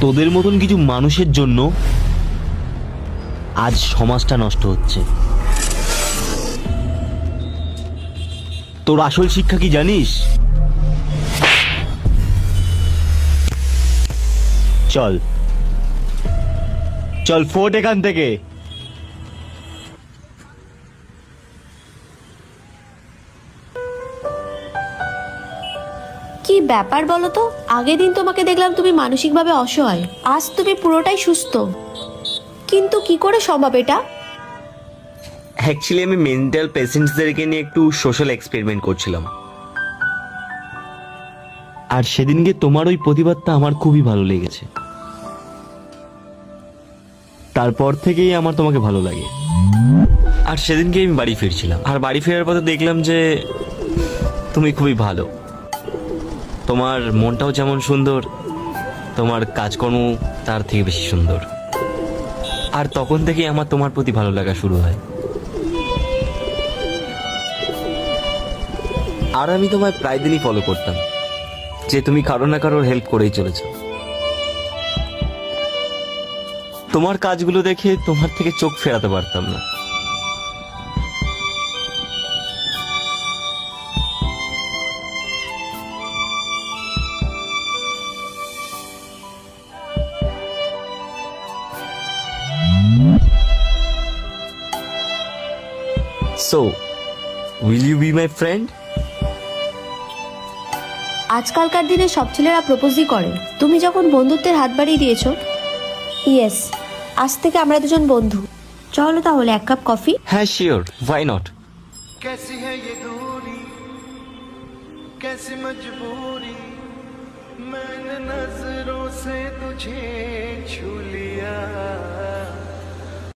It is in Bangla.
তোদের মতন কিছু মানুষের জন্য আজ সমাজটা নষ্ট হচ্ছে। তোর আসল শিক্ষা কি জানিস? চল চল ফোর্ট এখান থেকে। কি ব্যাপার বলো তো? আগের দিন তোমাকে দেখলাম তুমি মানসিকভাবে অসহায়, আজ তুমি পুরোটাই সুস্থ, কিন্তু কি করে সম্ভব এটা? অ্যাকচুয়ালি আমি মেন্টাল পেশেন্টসদেরকে নিয়ে একটু সোশ্যাল এক্সপেরিমেন্ট করছিলাম, আর সেদিনকে তোমার ওই প্রতিবাদটা আমার খুবই ভালো লেগেছে। তারপর থেকেই আমার তোমাকে ভালো লাগে। আর সেদিনকে আমি বাড়ি ফিরছিলাম, আর বাড়ি ফেরার পথে দেখলাম যে তুমি খুবই ভালো। তোমার মনটাও যেমন সুন্দর, তোমার কাজকর্ম তার থেকে বেশি সুন্দর। আর তখন থেকেই আমার তোমার প্রতি ভালো লাগা শুরু হয়। আর আমি তোমায় প্রায় দিনই ফলো করতাম, যে তুমি কারো না কারোর হেল্প করেই চলেছ। তোমার কাজগুলো দেখে তোমার থেকে চোখ ফেরাতে পারতাম না। So, will you be my friend? আজকালকার দিনে সব ছেলেরা প্রপোজই করে, তুমি যখন বন্ধুত্বের হাত বাড়িয়ে দিয়েছো, ইয়েস, আজ থেকে আমরা দুজন বন্ধু। চলো তাহলে এক কাপ কফি। হ্যাঁ, শিওর, why not? कैसी है ये दूरी, कैसी मजबूरी, मैंने नजरों से तुझे छू